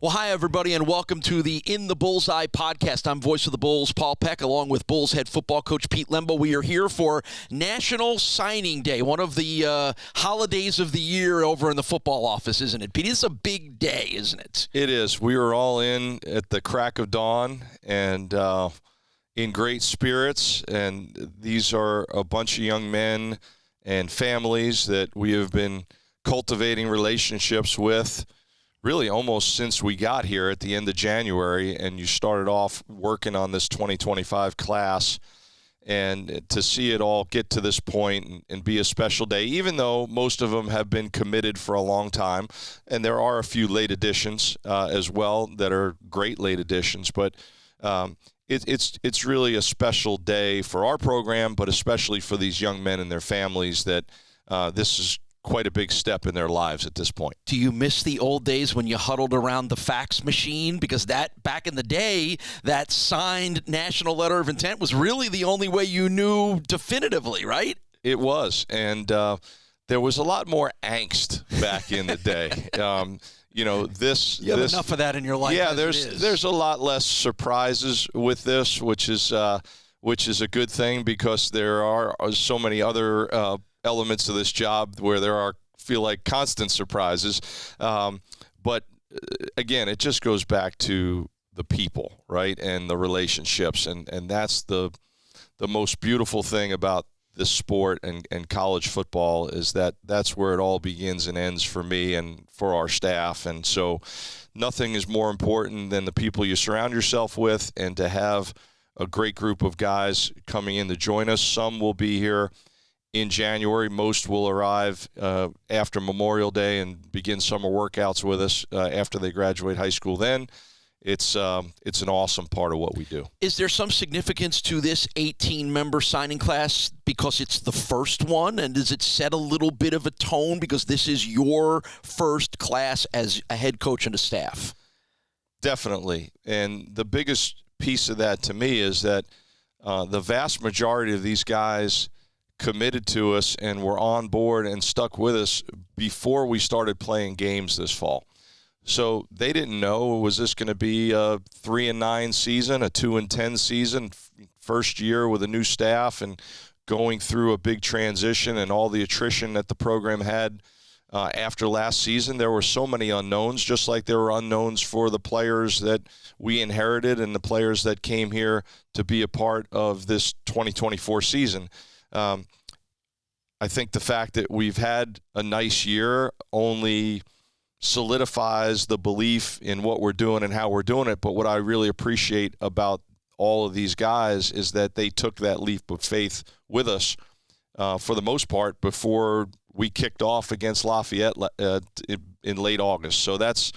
Well, hi, everybody, and welcome to the In the Bullseye podcast. I'm voice of the Bulls, Paul Peck, along with Bulls head football coach Pete Lembo. We are here for National Signing Day, one of the holidays of the year over in the football office, isn't it, Pete? It's a big day, isn't it? It is. We were all in at the crack of dawn and in great spirits, and these are a bunch of young men and families that we have been cultivating relationships with really almost since we got here at the end of January, and you started off working on this 2025 class. And to see it all get to this point and be a special day, even though most of them have been committed for a long time, and there are a few late additions as well that are great late additions, but it's really a special day for our program, but especially for these young men and their families that this is quite a big step in their lives at this point. Do you miss the old days when you huddled around the fax machine? Because that, back in the day, that signed national letter of intent was really the only way you knew definitively, right? It was, and there was a lot more angst back in the day. You have enough of that in your life. Yeah, there's a lot less surprises with this, which is a good thing because there are so many other elements of this job where feel like constant surprises. But again, it just goes back to the people, right, and the relationships, and that's the most beautiful thing about this sport and college football is that's where it all begins and ends for me and for our staff. And so nothing is more important than the people you surround yourself with, and to have a great group of guys coming in to join us. Some will be here in January. Most will arrive after Memorial Day and begin summer workouts with us after they graduate high school. Then it's an awesome part of what we do. Is there some significance to this 18-member signing class because it's the first one? And does it set a little bit of a tone because this is your first class as a head coach and a staff? Definitely. And the biggest piece of that to me is that the vast majority of these guys committed to us and were on board and stuck with us before we started playing games this fall. So they didn't know, was this going to be a 3-9 season, a 2-10 season, first year with a new staff and going through a big transition and all the attrition that the program had after last season. There were so many unknowns, just like there were unknowns for the players that we inherited and the players that came here to be a part of this 2024 season. I think the fact that we've had a nice year only solidifies the belief in what we're doing and how we're doing it. But what I really appreciate about all of these guys is that they took that leap of faith with us for the most part before we kicked off against Lafayette in late August. So that's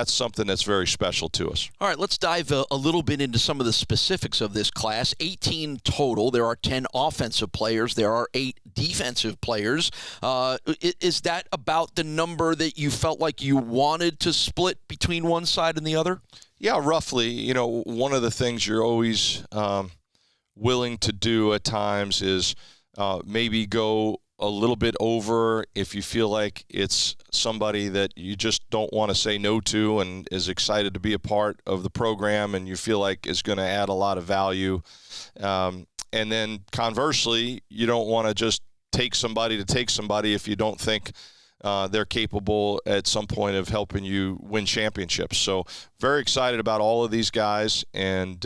something that's very special to us. All right, let's dive a little bit into some of the specifics of this class. 18 total. There are 10 offensive players. There are 8 defensive players. Is that about the number that you felt like you wanted to split between one side and the other? Yeah, roughly. One of the things you're always willing to do at times is maybe go a little bit over if you feel like it's somebody that you just don't want to say no to and is excited to be a part of the program and you feel like is going to add a lot of value. And then conversely, you don't want to just take somebody if you don't think they're capable at some point of helping you win championships. So very excited about all of these guys and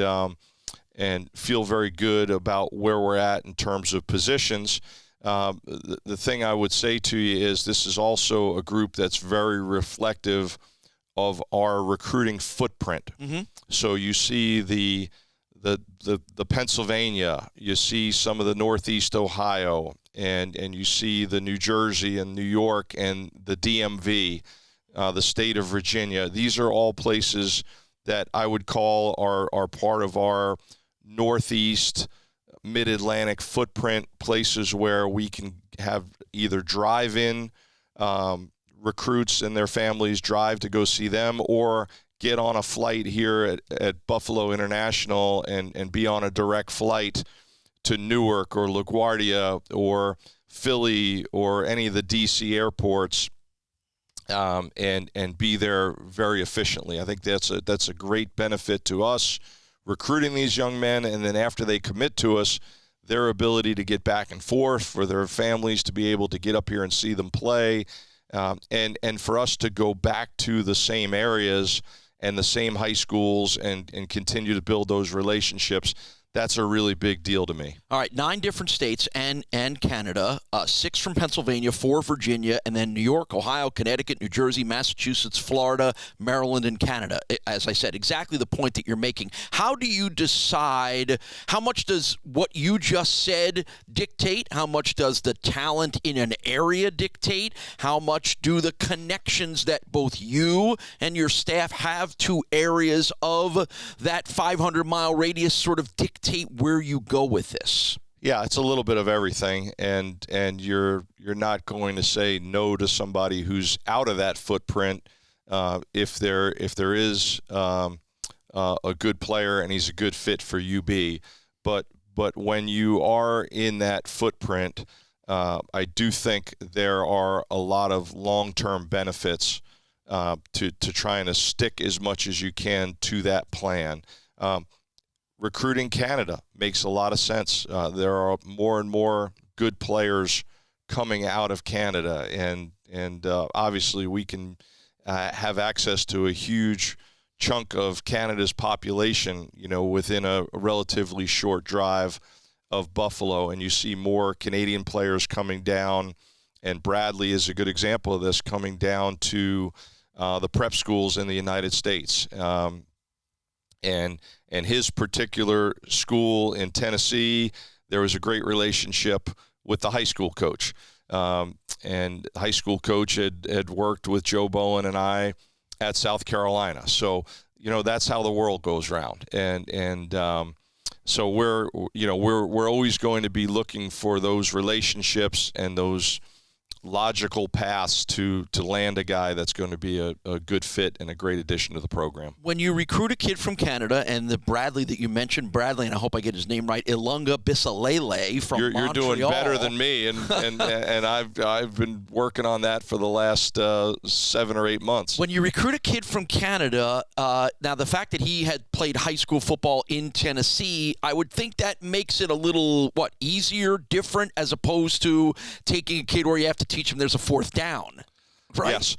feel very good about where we're at in terms of positions. The thing I would say to you is this is also a group that's very reflective of our recruiting footprint. Mm-hmm. So you see the Pennsylvania, you see some of the Northeast Ohio, and you see the New Jersey and New York and the DMV, the state of Virginia. These are all places that I would call are part of our Northeast Mid-Atlantic footprint, places where we can have either drive-in recruits and their families drive to go see them, or get on a flight here at Buffalo International and be on a direct flight to Newark or LaGuardia or Philly or any of the D.C. airports and be there very efficiently. I think that's a great benefit to us recruiting these young men, and then after they commit to us, their ability to get back and forth, for their families to be able to get up here and see them play, and for us to go back to the same areas and the same high schools and continue to build those relationships. That's a really big deal to me. All right, 9 different states and Canada, 6 from Pennsylvania, 4 Virginia, and then New York, Ohio, Connecticut, New Jersey, Massachusetts, Florida, Maryland, and Canada. As I said, exactly the point that you're making. How do you decide, how much does what you just said dictate? How much does the talent in an area dictate? How much do the connections that both you and your staff have to areas of that 500-mile radius sort of dictate where you go with this? Yeah, it's a little bit of everything, and you're not going to say no to somebody who's out of that footprint if there is a good player and he's a good fit for UB. But when you are in that footprint, I do think there are a lot of long-term benefits to trying to stick as much as you can to that plan. Recruiting Canada makes a lot of sense. There are more and more good players coming out of Canada, and obviously we can have access to a huge chunk of Canada's population, within a relatively short drive of Buffalo, and you see more Canadian players coming down, and Bradley is a good example of this, coming down to the prep schools in the United States. And his particular school in Tennessee, there was a great relationship with the high school coach. And the high school coach had worked with Joe Bowen and I at South Carolina. So, that's how the world goes round. And so we're always going to be looking for those relationships and those logical paths to land a guy that's going to be a good fit and a great addition to the program. When you recruit a kid from Canada, and the Bradley that you mentioned, Bradley, and I hope I get his name right, Ilunga Bisalele from Montreal. You're doing better than me, and I've been working on that for the last 7 or 8 months. When you recruit a kid from Canada, now the fact that he had played high school football in Tennessee, I would think that makes it a little, easier, different, as opposed to taking a kid where you have to teach him there's a fourth down, right? Yes.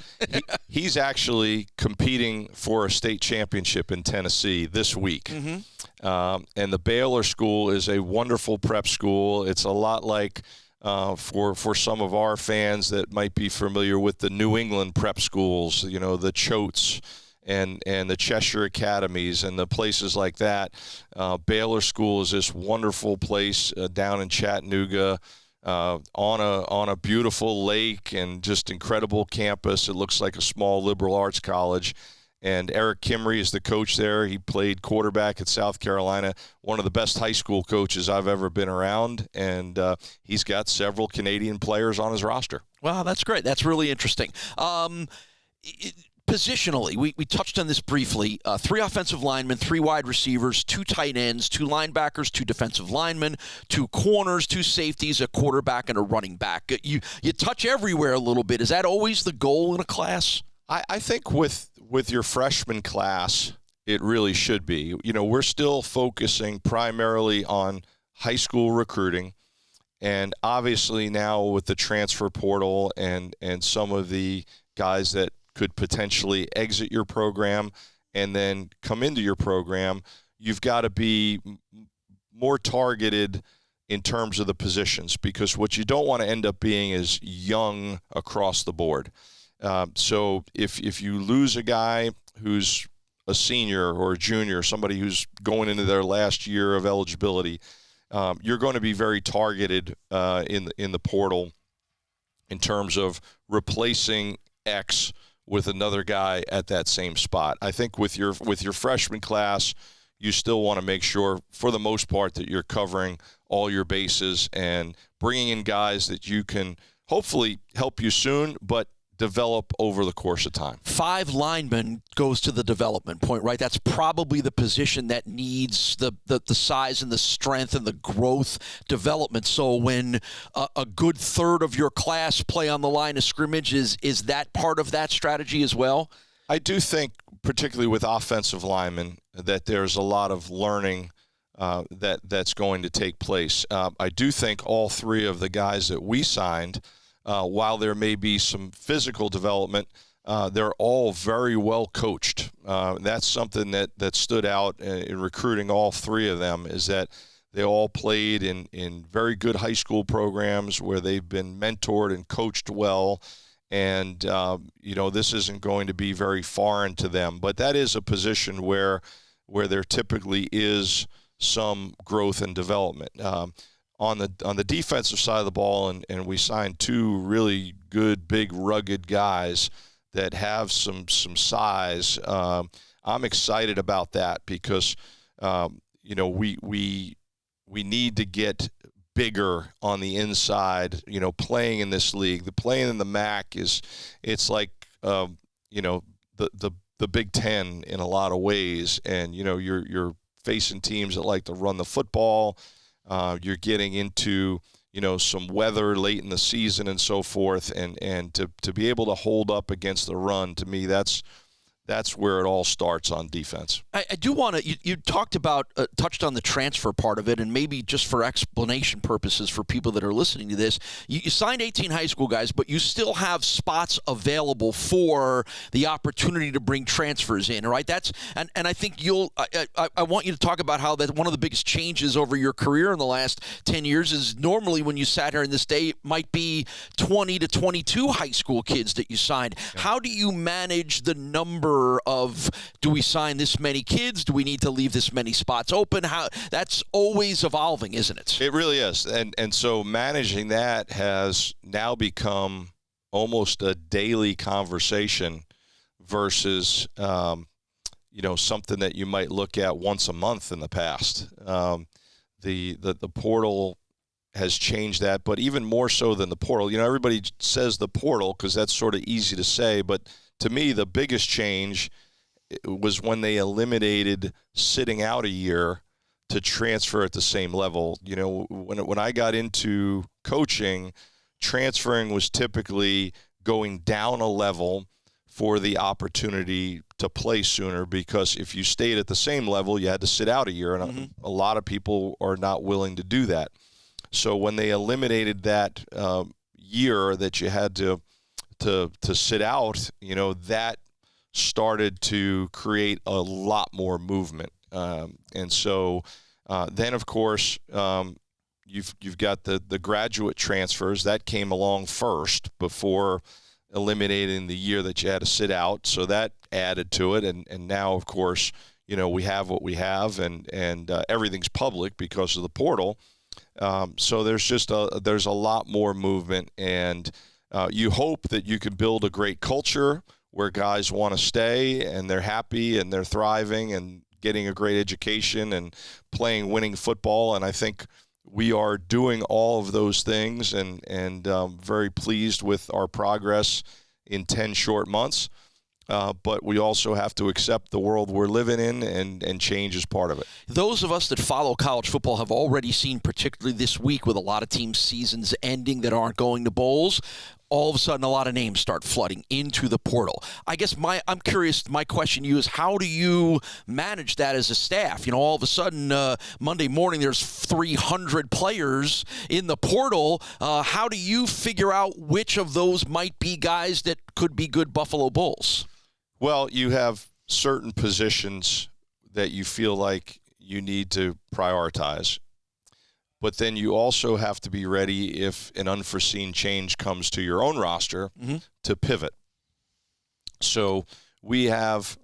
He's actually competing for a state championship in Tennessee this week. Mm-hmm. And the Baylor school is a wonderful prep school. It's a lot like, for some of our fans that might be familiar with the New England prep schools, the Choates and the Cheshire Academies and the places like that. Baylor School is this wonderful place down in Chattanooga, on a beautiful lake and just incredible campus. It looks like a small liberal arts college. And Eric Kimry is the coach there. He played quarterback at South Carolina, one of the best high school coaches I've ever been around. And he's got several Canadian players on his roster. Wow, that's great. That's really interesting. Positionally, we touched on this briefly. 3 offensive linemen, 3 wide receivers, 2 tight ends, 2 linebackers, 2 defensive linemen, 2 corners, 2 safeties, a quarterback, and a running back. You touch everywhere a little bit. Is that always the goal in a class? I think with your freshman class, it really should be. We're still focusing primarily on high school recruiting. And obviously now with the transfer portal and some of the guys that could potentially exit your program and then come into your program, you've got to be more targeted in terms of the positions, because what you don't want to end up being is young across the board. So if you lose a guy who's a senior or a junior, somebody who's going into their last year of eligibility, you're going to be very targeted in the portal in terms of replacing X with another guy at that same spot. I think with your freshman class, you still want to make sure, for the most part, that you're covering all your bases and bringing in guys that you can hopefully help you soon, but develop over the course of time. 5 linemen goes to the development point, right? That's probably the position that needs the size and the strength and the growth development. So when a good third of your class play on the line of scrimmage, is that part of that strategy as well? I do think, particularly with offensive linemen, that there's a lot of learning that's going to take place. I do think all 3 of the guys that we signed, while there may be some physical development, they're all very well coached. That's something that stood out in recruiting all 3 of them, is that they all played in very good high school programs where they've been mentored and coached well. And, this isn't going to be very foreign to them. But that is a position where there typically is some growth and development. On the defensive side of the ball, and we signed 2 really good, big, rugged guys that have some size. I'm excited about that because we need to get bigger on the inside. Playing in this league, playing in the MAC it's like the Big Ten in a lot of ways, and you're facing teams that like to run the football. You're getting into some weather late in the season and so forth, and to be able to hold up against the run, to me, that's where it all starts on defense. I do want to, you talked about, touched on the transfer part of it, and maybe just for explanation purposes for people that are listening to this, you signed 18 high school guys, but you still have spots available for the opportunity to bring transfers in, right? And I think I want you to talk about how that one of the biggest changes over your career in the last 10 years is normally when you sat here in this day, it might be 20 to 22 high school kids that you signed. Yeah. How do you manage the number of, do we sign this many kids? Do we need to leave this many spots open? That's always evolving, isn't it? It really is. And so managing that has now become almost a daily conversation versus, something that you might look at once a month in the past. The portal has changed that, but even more so than the portal. Everybody says the portal because that's sort of easy to say, but to me, the biggest change was when they eliminated sitting out a year to transfer at the same level. When I got into coaching, transferring was typically going down a level for the opportunity to play sooner, because if you stayed at the same level, you had to sit out a year, and a lot of people are not willing to do that. So when they eliminated that year that you had to sit out, that started to create a lot more movement. And so then, of course, you've got the graduate transfers. That came along first before eliminating the year that you had to sit out. So that added to it. And now, of course, we have what we have, and everything's public because of the portal. So there's a lot more movement, and you hope that you can build a great culture where guys want to stay and they're happy and they're thriving and getting a great education and playing winning football. And I think we are doing all of those things, and very pleased with our progress in 10 short months. But we also have to accept the world we're living in, and change is part of it. Those of us that follow college football have already seen, particularly this week with a lot of teams' seasons ending that aren't going to bowls, all of a sudden a lot of names start flooding into the portal. I guess I'm curious, my question to you is, how do you manage that as a staff? All of a sudden Monday morning there's 300 players in the portal. How do you figure out which of those might be guys that could be good Buffalo Bulls? Well, you have certain positions that you feel like you need to prioritize. But then you also have to be ready if an unforeseen change comes to your own roster to pivot. So we have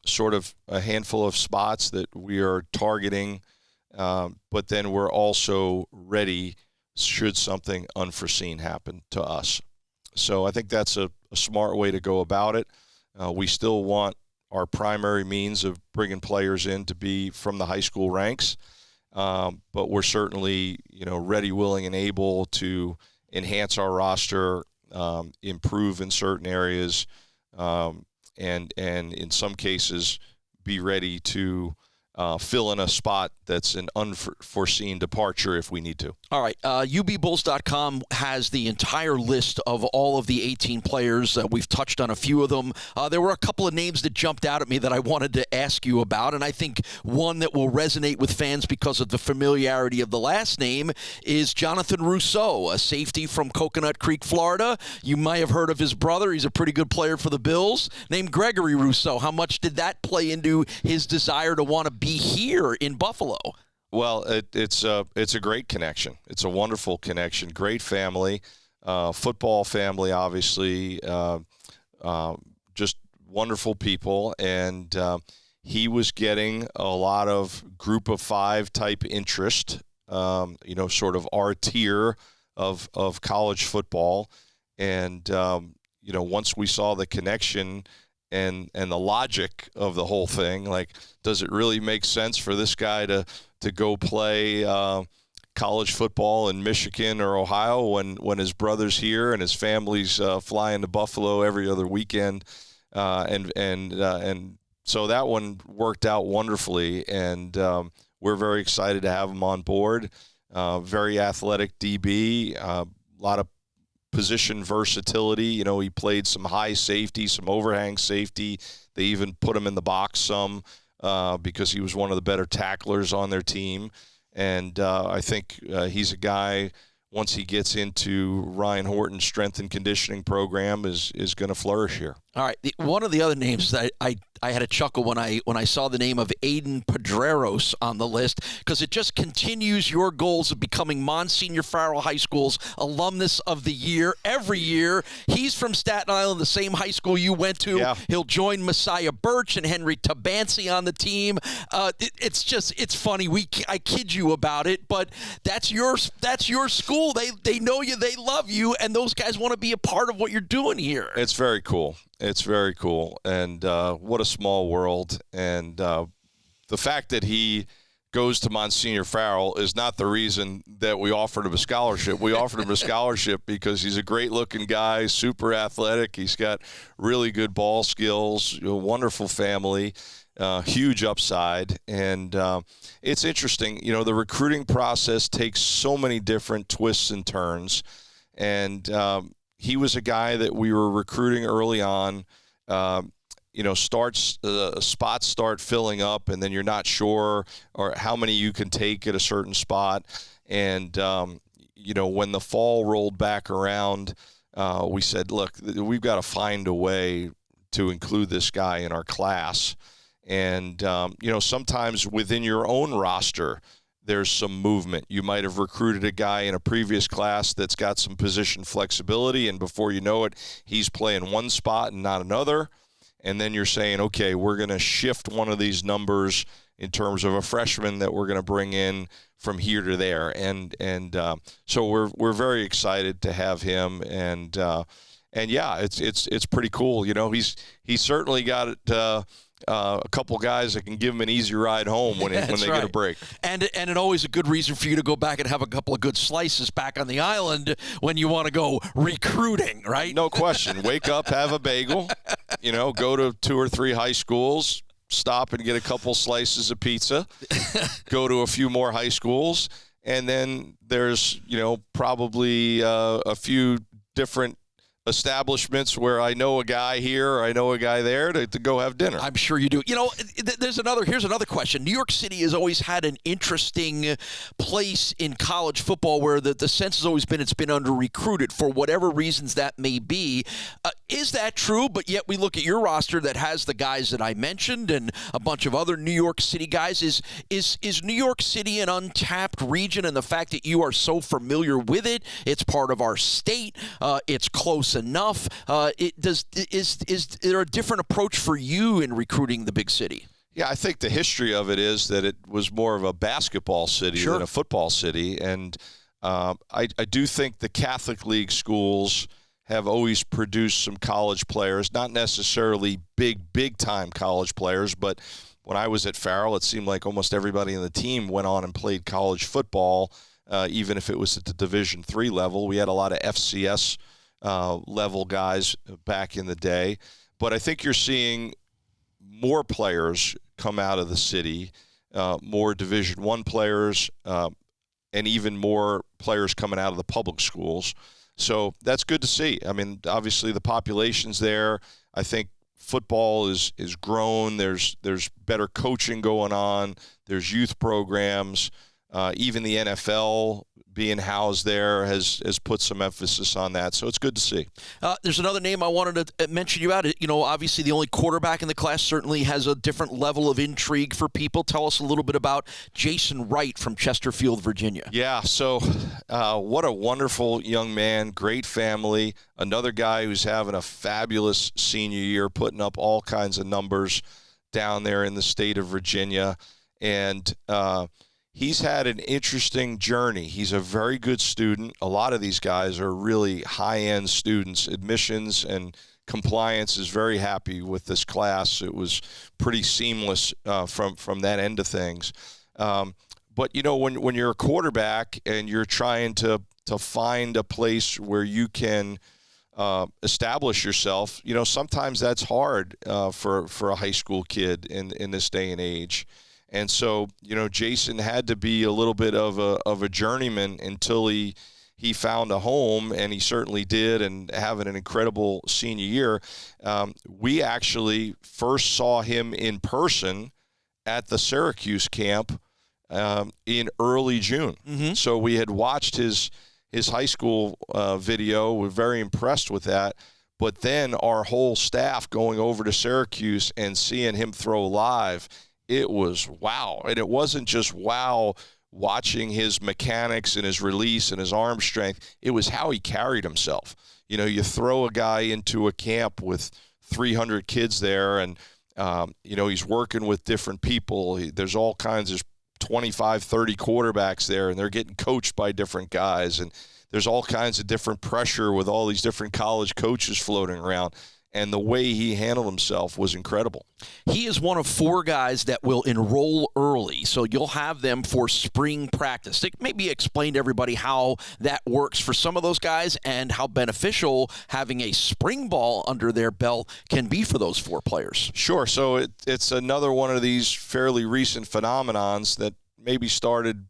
sort of a handful of spots that we are targeting, but then we're also ready should something unforeseen happen to us. So I think that's a smart way to go about it. We still want our primary means of bringing players in to be from the high school ranks. But we're certainly, ready, willing, and able to enhance our roster improve in certain areas, and in some cases be ready to fill in a spot that's an unforeseen departure if we need to. All right. UBBulls.com has the entire list of all of the 18 players. We've touched on a few of them. There were a couple of names that jumped out at me that I wanted to ask you about, and I think one that will resonate with fans because of the familiarity of the last name is Jonathan Rousseau, a safety from Coconut Creek, Florida. You might have heard of his brother. He's a pretty good player for the Bills, named Gregory Rousseau. How much did that play into his desire to want to be here in Buffalo? Well, it's a great connection. It's a wonderful connection. Great family, football family, obviously, just wonderful people. And he was getting a lot of group of five type interest, sort of our tier of college football. And, once we saw the connection and the logic of the whole thing, like, does it really make sense for this guy to go play college football in Michigan or Ohio when his brother's here and his family's flying to Buffalo every other weekend, and so that one worked out wonderfully, and we're very excited to have him on board. Very athletic DB, a lot of position versatility. He played some high safety, some overhang safety. They even put him in the box some because he was one of the better tacklers on their team. And I think he's a guy, once he gets into Ryan Horton's strength and conditioning program, is going to flourish here. All right. One of the other names that I had a chuckle when I saw the name of Aiden Pedreros on the list, because it just continues your goals of becoming Monsignor Farrell High School's Alumnus of the Year every year. He's from Staten Island, the same high school you went to. Yeah. He'll join Messiah Birch and Henry Tabansi on the team. It's funny. I kid you about it, but that's your school. They know you, they love you, and those guys want to be a part of what you're doing here. It's very cool. It's very cool, and what a small world. And the fact that he goes to Monsignor Farrell is not the reason that we offered him a scholarship. We offered him a scholarship because he's a great-looking guy, super athletic. He's got really good ball skills, a wonderful family, huge upside. And it's interesting. The recruiting process takes so many different twists and turns, and he was a guy that we were recruiting early on. Spots start filling up, and then you're not sure or how many you can take at a certain spot. And when the fall rolled back around, we said, look, we've got to find a way to include this guy in our class. And sometimes within your own roster, there's some movement. You might have recruited a guy in a previous class that's got some position flexibility, and before you know it, he's playing one spot and not another. And then you're saying, okay, we're going to shift one of these numbers in terms of a freshman that we're going to bring in from here to there. And so we're very excited to have him. And yeah, it's pretty cool. He's certainly got it. A couple guys that can give him an easy ride home when they get a break. And it always a good reason for you to go back and have a couple of good slices back on the island when you want to go recruiting, right? No question. Wake up, have a bagel, go to 2 or 3 high schools, stop and get a couple slices of pizza, go to a few more high schools, and then there's, probably a few different establishments where I know a guy here or I know a guy there to go have dinner. I'm sure you do. Here's another question. New York City has always had an interesting place in college football where the sense has always been it's been under-recruited for whatever reasons that may be. Is that true? But yet we look at your roster that has the guys that I mentioned and a bunch of other New York City guys. Is New York City an untapped region, and the fact that you are so familiar with it, it's part of our state, it's close enough. Is there a different approach for you in recruiting the big city? Yeah, I think the history of it is that it was more of a basketball city than a football city, and I do think the Catholic League schools have always produced some college players, not necessarily big time college players, but when I was at Farrell, it seemed like almost everybody on the team went on and played college football, even if it was at the Division III level. We had a lot of FCS level guys back in the day. But I think you're seeing more players come out of the city, more Division I players, and even more players coming out of the public schools. So that's good to see. I mean, obviously the population's there. I think football is grown. There's better coaching going on. There's youth programs. Even the NFL being housed there has put some emphasis on that. So it's good to see. There's another name I wanted to mention you about. You know, obviously the only quarterback in the class certainly has a different level of intrigue for people. Tell us a little bit about Jason Wright from Chesterfield, Virginia. Yeah, so what a wonderful young man, great family, another guy who's having a fabulous senior year, putting up all kinds of numbers down there in the state of Virginia. And he's had an interesting journey. He's a very good student. A lot of these guys are really high-end students. Admissions and compliance is very happy with this class. It was pretty seamless from that end of things. But, you know, when you're a quarterback and you're trying to find a place where you can establish yourself, you know, sometimes that's hard for a high school kid in this day and age. And so, you know, Jason had to be a little bit of a journeyman until he found a home, and he certainly did, and having an incredible senior year. We actually first saw him in person at the Syracuse camp in early June. Mm-hmm. So we had watched his high school video. We're very impressed with that. But then our whole staff going over to Syracuse and seeing him throw live, it was wow. And it wasn't just wow watching his mechanics and his release and his arm strength. It was how he carried himself. You know, you throw a guy into a camp with 300 kids there, and, you know, he's working with different people. There's all kinds of 25, 30 quarterbacks there, and they're getting coached by different guys. And there's all kinds of different pressure with all these different college coaches floating around. And the way he handled himself was incredible. He is one of 4 guys that will enroll early, so you'll have them for spring practice. Maybe explain to everybody how that works for some of those guys and how beneficial having a spring ball under their belt can be for those 4 players. Sure. So it's another one of these fairly recent phenomenons that maybe started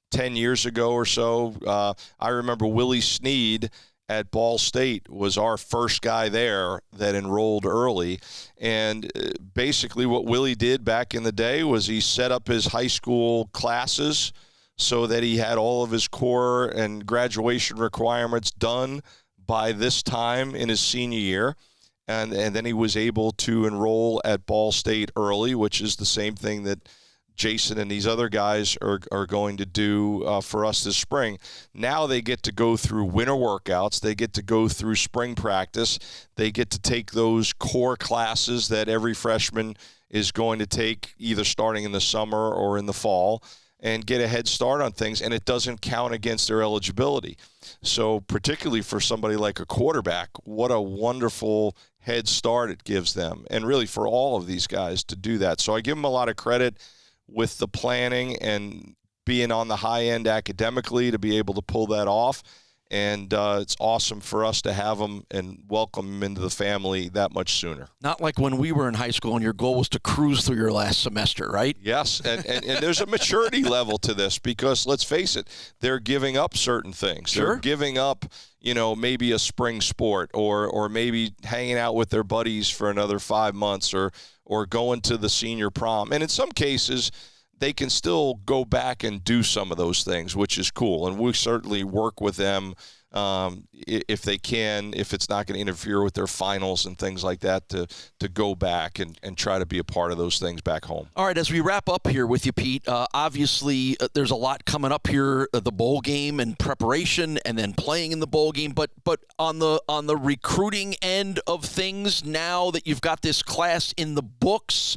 10 years ago or so. I remember Willie Snead at Ball State was our first guy there that enrolled early. And basically what Willie did back in the day was he set up his high school classes so that he had all of his core and graduation requirements done by this time in his senior year. And then he was able to enroll at Ball State early, which is the same thing that Jason and these other guys are going to do for us this spring. Now they get to go through winter workouts. They get to go through spring practice. They get to take those core classes that every freshman is going to take either starting in the summer or in the fall and get a head start on things, and it doesn't count against their eligibility. So particularly for somebody like a quarterback, what a wonderful head start it gives them, and really for all of these guys to do that. So I give them a lot of credit with the planning and being on the high end academically to be able to pull that off. And it's awesome for us to have them and welcome them into the family that much sooner. Not like when we were in high school and your goal was to cruise through your last semester, right? Yes, and there's a maturity level to this because, let's face it, they're giving up certain things. Sure. They're giving up, you know, maybe a spring sport or maybe hanging out with their buddies for another 5 months or going to the senior prom. And in some cases, they can still go back and do some of those things, which is cool. And we certainly work with them if they can, if it's not going to interfere with their finals and things like that, to go back and try to be a part of those things back home. All right, as we wrap up here with you, Pete, obviously there's a lot coming up here, the bowl game and preparation and then playing in the bowl game. But on the recruiting end of things, now that you've got this class in the books,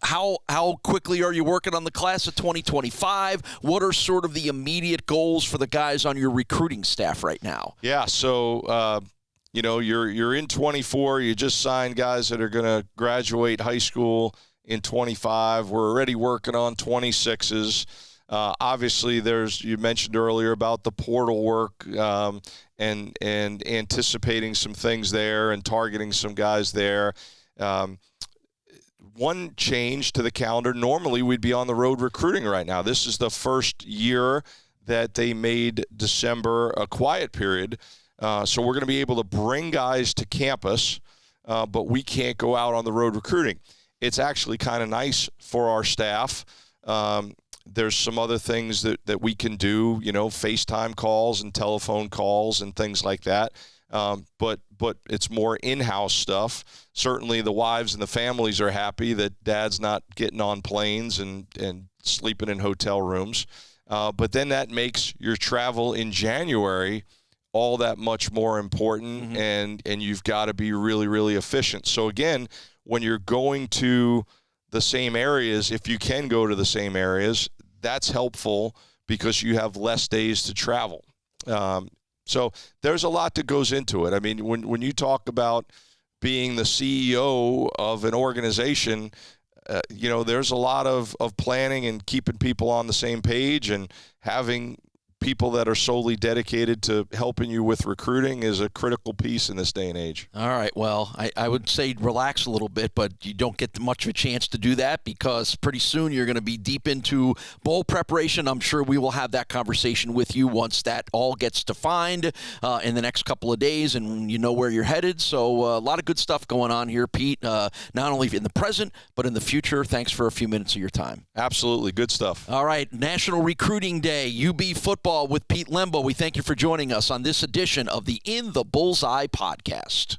how quickly are you working on the class of 2025? What are sort of the immediate goals for the guys on your recruiting staff right now? Yeah, so you know, you're in 24. You just signed guys that are going to graduate high school in 25. We're already working on 26s. Obviously, you mentioned earlier about the portal work and anticipating some things there and targeting some guys there. One change to the calendar, normally we'd be on the road recruiting right now. This is the first year that they made December a quiet period. So we're going to be able to bring guys to campus, but we can't go out on the road recruiting. It's actually kind of nice for our staff. There's some other things that we can do, FaceTime calls and telephone calls and things like that. But it's more in-house stuff. Certainly the wives and the families are happy that dad's not getting on planes and sleeping in hotel rooms. But then that makes your travel in January all that much more important, and you've got to be really, really efficient. So, again, when you're going to the same areas, if you can go to the same areas, that's helpful because you have less days to travel. So there's a lot that goes into it. I mean, when you talk about being the CEO of an organization, there's a lot of planning and keeping people on the same page, and having people that are solely dedicated to helping you with recruiting is a critical piece in this day and age. All right. Well, I would say relax a little bit, but you don't get much of a chance to do that because pretty soon you're going to be deep into bowl preparation. I'm sure we will have that conversation with you once that all gets defined in the next couple of days and you know where you're headed. So a lot of good stuff going on here, Pete, not only in the present, but in the future. Thanks for a few minutes of your time. Absolutely. Good stuff. All right. National Recruiting Day, UB Football with Pete Lembo. We thank you for joining us on this edition of the In the Bullseye podcast.